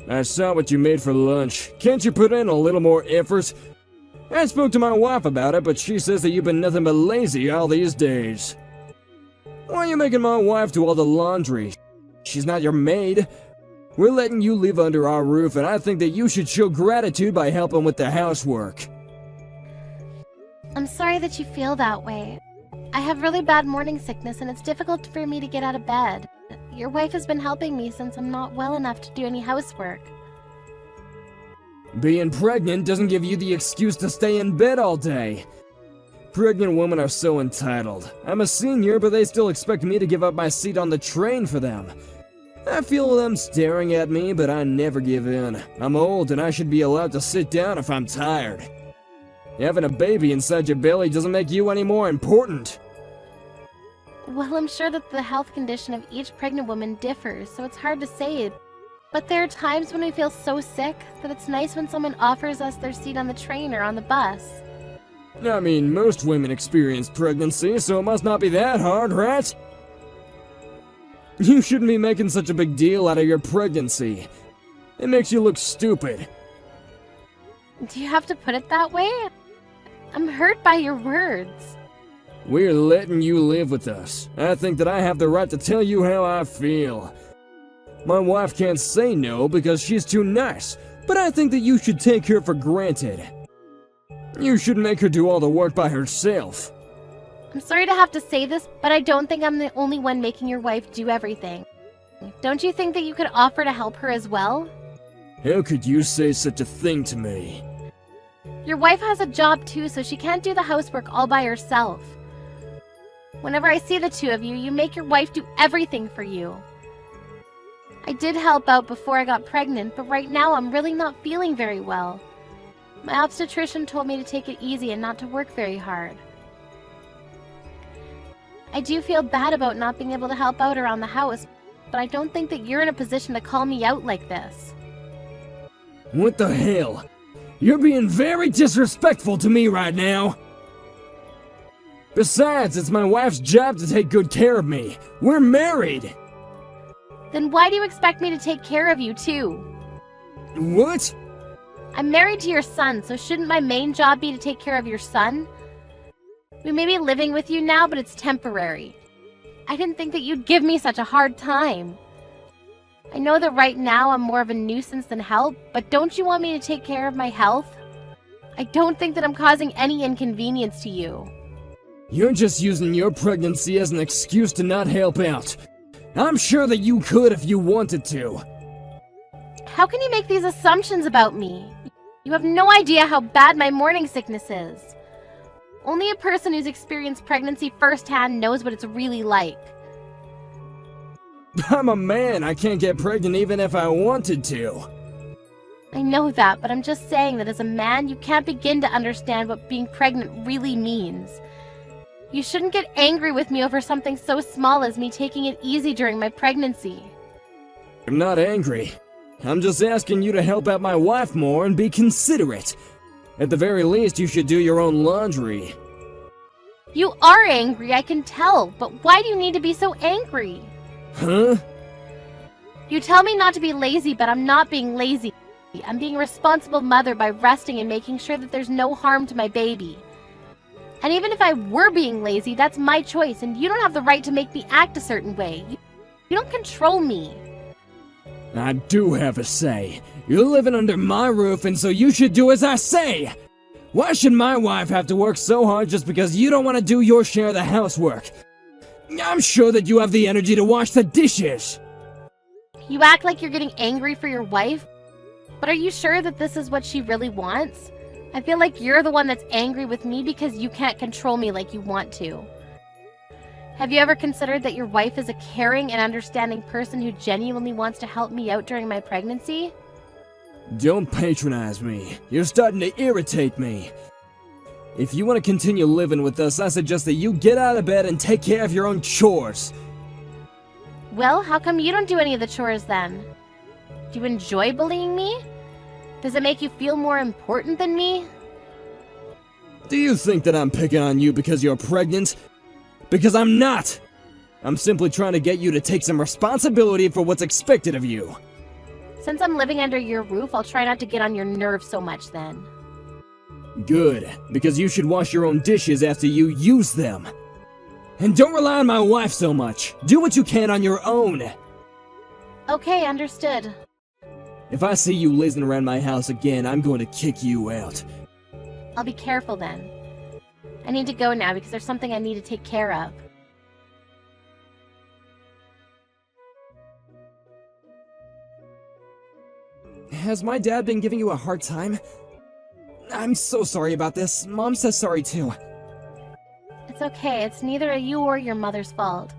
I saw what you made for lunch. Can't you put in a little more effort? I spoke to my wife about it, but she says that you've been nothing but lazy all these days. Why are you making my wife do all the laundry? She's not your maid. We're letting you live under our roof, and I think that you should show gratitude by helping with the housework. I'm sorry that you feel that way. I have really bad morning sickness, and it's difficult for me to get out of bed. Your wife has been helping me since I'm not well enough to do any housework. Being pregnant doesn't give you the excuse to stay in bed all day. Pregnant women are so entitled. I'm a senior, but they still expect me to give up my seat on the train for them. I feel them staring at me, but I never give in. I'm old, and I should be allowed to sit down if I'm tired. Having a baby inside your belly doesn't make you any more important. Well, I'm sure that the health condition of each pregnant woman differs, so it's hard to say. But there are times when we feel so sick that it's nice when someone offers us their seat on the train or on the bus. I mean, most women experience pregnancy, so it must not be that hard, right? You shouldn't be making such a big deal out of your pregnancy. It makes you look stupid. Do you have to put it that way? I'm hurt by your words. We're letting you live with us. I think that I have the right to tell you how I feel. My wife can't say no because she's too nice, but I think that you should take her for granted. You should make her do all the work by herself. I'm sorry to have to say this, but I don't think I'm the only one making your wife do everything. Don't you think that you could offer to help her as well? How could you say such a thing to me? Your wife has a job too, so she can't do the housework all by herself. Whenever I see the two of you, you make your wife do everything for you. I did help out before I got pregnant, but right now I'm really not feeling very well. My obstetrician told me to take it easy and not to work very hard. I do feel bad about not being able to help out around the house, but I don't think that you're in a position to call me out like this. What the hell? You're being very disrespectful to me right now. Besides, it's my wife's job to take good care of me. We're married. Then why do you expect me to take care of you too? What? I'm married to your son, so shouldn't my main job be to take care of your son? We may be living with you now, but it's temporary. I didn't think that you'd give me such a hard time. I know that right now I'm more of a nuisance than help, but don't you want me to take care of my health? I don't think that I'm causing any inconvenience to you. You're just using your pregnancy as an excuse to not help out. I'm sure that you could if you wanted to. How can you make these assumptions about me? You have no idea how bad my morning sickness is. Only a person who's experienced pregnancy firsthand knows what it's really like. I'm a man. I can't get pregnant even if I wanted to. I know that, but I'm just saying that as a man, you can't begin to understand what being pregnant really means. You shouldn't get angry with me over something so small as me taking it easy during my pregnancy. I'm not angry. I'm just asking you to help out my wife more and be considerate. At the very least, you should do your own laundry. You are angry, I can tell, but why do you need to be so angry? Huh? You tell me not to be lazy, but I'm not being lazy. I'm being a responsible mother by resting and making sure that there's no harm to my baby. And even if I were being lazy, that's my choice, and you don't have the right to make me act a certain way. You don't control me. I do have a say. You're living under my roof, and so you should do as I say. Why should my wife have to work so hard just because you don't want to do your share of the housework? I'm sure that you have the energy to wash the dishes. You act like you're getting angry for your wife, but are you sure that this is what she really wants? I feel like you're the one that's angry with me because you can't control me like you want to. Have you ever considered that your wife is a caring and understanding person who genuinely wants to help me out during my pregnancy? Don't patronize me. You're starting to irritate me. If you want to continue living with us, I suggest that you get out of bed and take care of your own chores. Well, how come you don't do any of the chores then? Do you enjoy bullying me? Does it make you feel more important than me? Do you think that I'm picking on you because you're pregnant? Because I'm not! I'm simply trying to get you to take some responsibility for what's expected of you. Since I'm living under your roof, I'll try not to get on your nerves so much then. Good, because you should wash your own dishes after you use them. And don't rely on my wife so much. Do what you can on your own. Okay, understood. If I see you lazing around my house again, I'm going to kick you out. I'll be careful then. I need to go now because there's something I need to take care of. Has my dad been giving you a hard time? I'm so sorry about this. Mom says sorry too. It's okay. It's neither you or your mother's fault.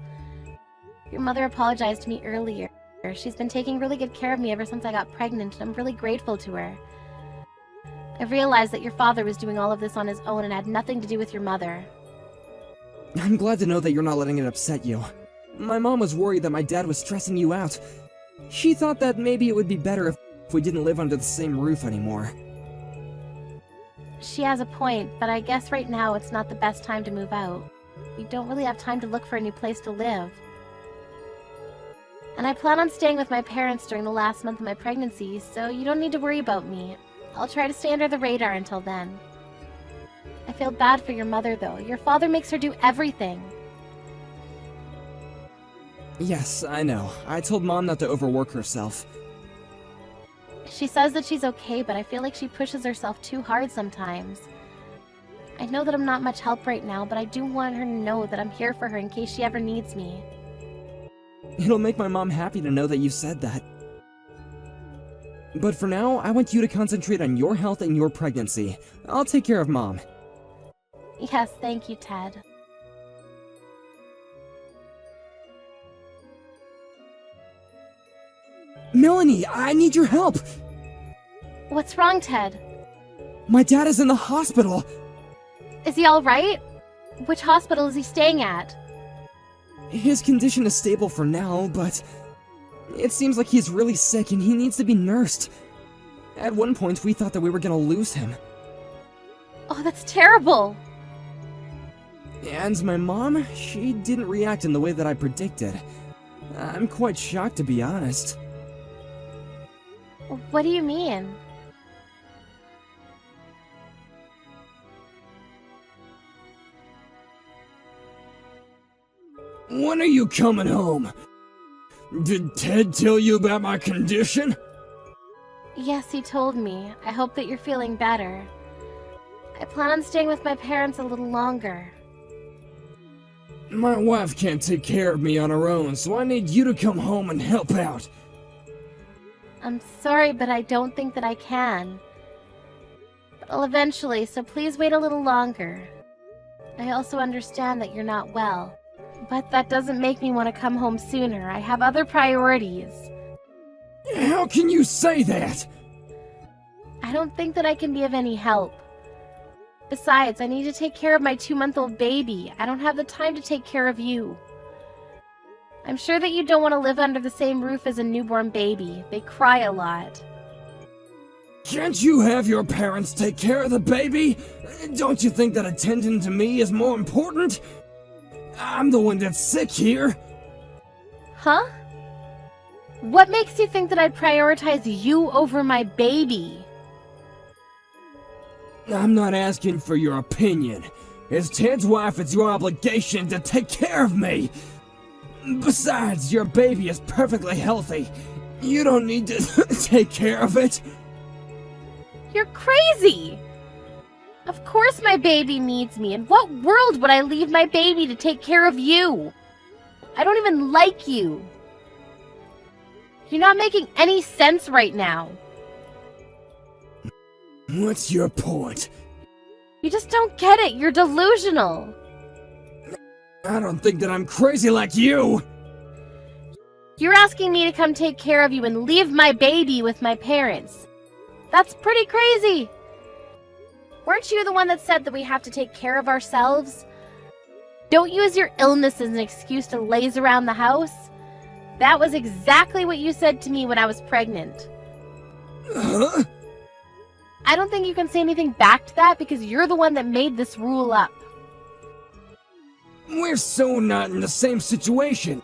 Your mother apologized to me earlier. She's been taking really good care of me ever since I got pregnant, and I'm really grateful to her. I've realized that your father was doing all of this on his own and had nothing to do with your mother. I'm glad to know that you're not letting it upset you. My mom was worried that my dad was stressing you out. She thought that maybe it would be better if we didn't live under the same roof anymore. She has a point, but I guess right now it's not the best time to move out. We don't really have time to look for a new place to live. And I plan on staying with my parents during the last month of my pregnancy, so you don't need to worry about me. I'll try to stay under the radar until then. I feel bad for your mother, though. Your father makes her do everything. Yes, I know. I told Mom not to overwork herself. She says that she's okay, but I feel like she pushes herself too hard sometimes. I know that I'm not much help right now, but I do want her to know that I'm here for her in case she ever needs me. It'll make my mom happy to know that you said that. But for now, I want you to concentrate on your health and your pregnancy. I'll take care of Mom. Yes, thank you, Ted. Melanie, I need your help! What's wrong, Ted? My dad is in the hospital! Is he alright? Which hospital is he staying at? His condition is stable for now, but it seems like he's really sick and he needs to be nursed. At one point, we thought that we were gonna lose him. Oh, that's terrible! And my mom, she didn't react in the way that I predicted. I'm quite shocked, to be honest. What do you mean? When are you coming home? Did Ted tell you about my condition? Yes, he told me. I hope that you're feeling better. I plan on staying with my parents a little longer. My wife can't take care of me on her own, so I need you to come home and help out. I'm sorry, but I don't think that I can. But I'll eventually, so please wait a little longer. I also understand that you're not well, but that doesn't make me want to come home sooner. I have other priorities. How can you say that? I don't think that I can be of any help. Besides, I need to take care of my 2-month-old baby. I don't have the time to take care of you. I'm sure that you don't want to live under the same roof as a newborn baby. They cry a lot. Can't you have your parents take care of the baby? Don't you think that attending to me is more important? I'm the one that's sick here. Huh? What makes you think that I'd prioritize you over my baby? I'm not asking for your opinion. As Ted's wife, it's your obligation to take care of me. Besides, your baby is perfectly healthy. You don't need to take care of it. You're crazy! Of course my baby needs me. In what world would I leave my baby to take care of you? I don't even like you. You're not making any sense right now. What's your point? You just don't get it. You're delusional. I don't think that I'm crazy like you. You're asking me to come take care of you and leave my baby with my parents. That's pretty crazy. Weren't you the one that said that we have to take care of ourselves? Don't use your illness as an excuse to laze around the house. That was exactly what you said to me when I was pregnant. Huh? I don't think you can say anything back to that because you're the one that made this rule up. We're so not in the same situation.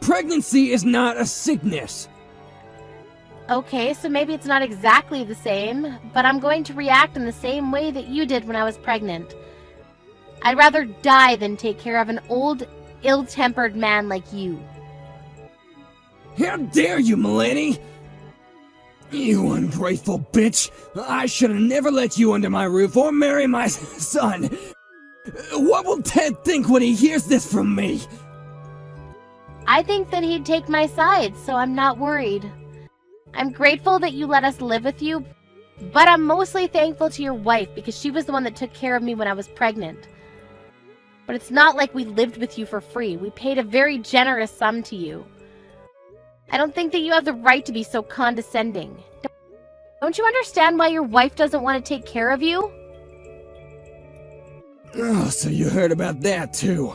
Pregnancy is not a sickness. Okay, so maybe it's not exactly the same, but I'm going to react in the same way that you did when I was pregnant. I'd rather die than take care of an old, ill-tempered man like you. How dare you, Melanie! You ungrateful bitch! I should have never let you under my roof or marry my son! What will Ted think when he hears this from me? I think that he'd take my side, so I'm not worried. I'm grateful that you let us live with you, but I'm mostly thankful to your wife because she was the one that took care of me when I was pregnant. But it's not like we lived with you for free. We paid a very generous sum to you. I don't think that you have the right to be so condescending. Don't you understand why your wife doesn't want to take care of you? Oh, so you heard about that too.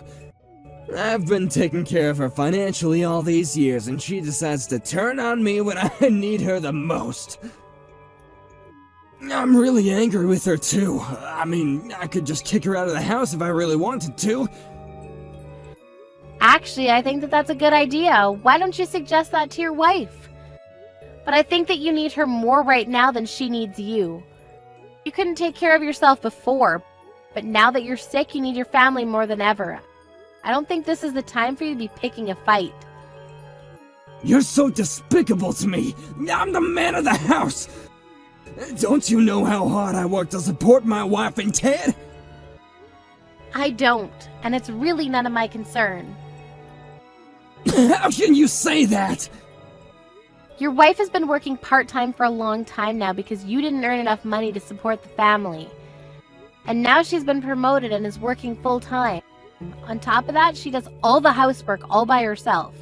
I've been taking care of her financially all these years, and she decides to turn on me when I need her the most. I'm really angry with her too. I mean, I could just kick her out of the house if I really wanted to. Actually, I think that that's a good idea. Why don't you suggest that to your wife? But I think that you need her more right now than she needs you. You couldn't take care of yourself before, but now that you're sick, you need your family more than ever. I don't think this is the time for you to be picking a fight. You're so despicable to me. I'm the man of the house. Don't you know how hard I work to support my wife and Ted? I don't, and it's really none of my concern. How can you say that? Your wife has been working part-time for a long time now because you didn't earn enough money to support the family. And now she's been promoted and is working full-time. On top of that, she does all the housework all by herself.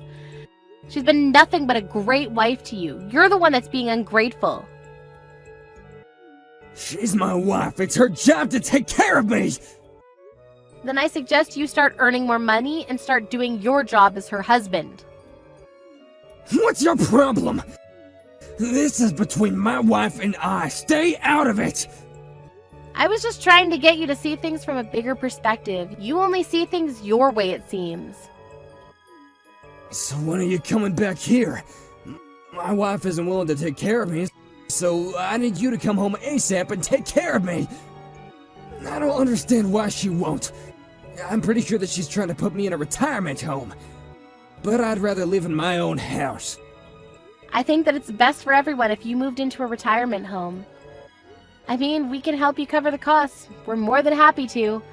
She's been nothing but a great wife to you. You're the one that's being ungrateful. She's my wife. It's her job to take care of me. Then I suggest you start earning more money and start doing your job as her husband. What's your problem? This is between my wife and I. Stay out of it. I was just trying to get you to see things from a bigger perspective. You only see things your way, it seems. So when are you coming back here? My wife isn't willing to take care of me, so I need you to come home ASAP and take care of me. I don't understand why she won't. I'm pretty sure that she's trying to put me in a retirement home. But I'd rather live in my own house. I think that it's best for everyone if you moved into a retirement home. I mean, we can help you cover the costs. We're more than happy to.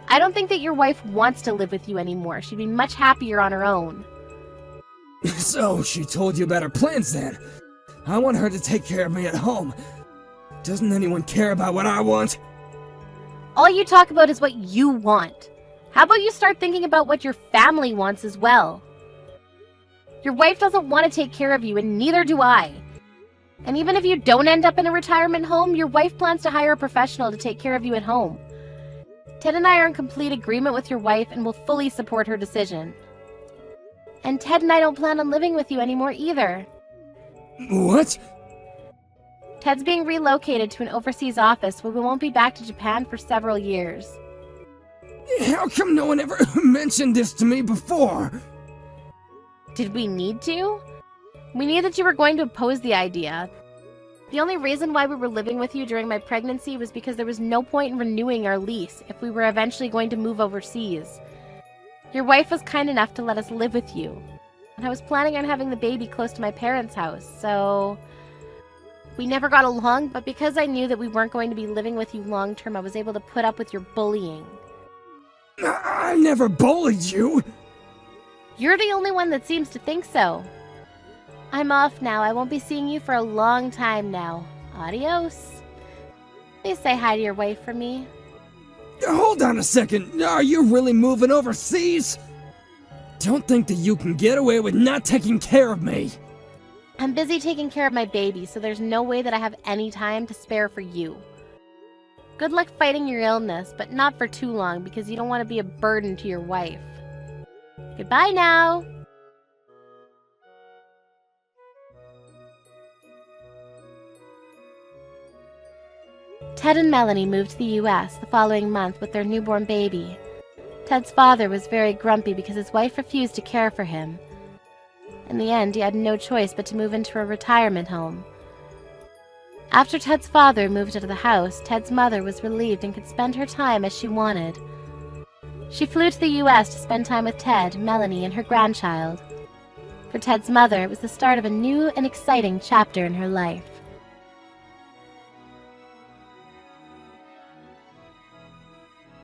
I don't think that your wife wants to live with you anymore. She'd be much happier on her own. So, she told you about her plans then? I want her to take care of me at home. Doesn't anyone care about what I want? All you talk about is what you want. How about you start thinking about what your family wants as well? Your wife doesn't want to take care of you, and neither do I. And even if you don't end up in a retirement home, your wife plans to hire a professional to take care of you at home. Ted and I are in complete agreement with your wife and will fully support her decision. And Ted and I don't plan on living with you anymore either. What? Ted's being relocated to an overseas office where we won't be back to Japan for several years. How come no one ever mentioned this to me before? Did we need to? We knew that you were going to oppose the idea. The only reason why we were living with you during my pregnancy was because there was no point in renewing our lease if we were eventually going to move overseas. Your wife was kind enough to let us live with you. And I was planning on having the baby close to my parents' house, so... We never got along, but because I knew that we weren't going to be living with you long term, I was able to put up with your bullying. I never bullied you! You're the only one that seems to think so. I'm off now. I won't be seeing you for a long time now. Adios. Please say hi to your wife for me. Hold on a second. Are you really moving overseas? Don't think that you can get away with not taking care of me. I'm busy taking care of my baby, so there's no way that I have any time to spare for you. Good luck fighting your illness, but not for too long because you don't want to be a burden to your wife. Goodbye now. Ted and Melanie moved to the U.S. the following month with their newborn baby. Ted's father was very grumpy because his wife refused to care for him. In the end, he had no choice but to move into a retirement home. After Ted's father moved out of the house, Ted's mother was relieved and could spend her time as she wanted. She flew to the U.S. to spend time with Ted, Melanie, and her grandchild. For Ted's mother, it was the start of a new and exciting chapter in her life.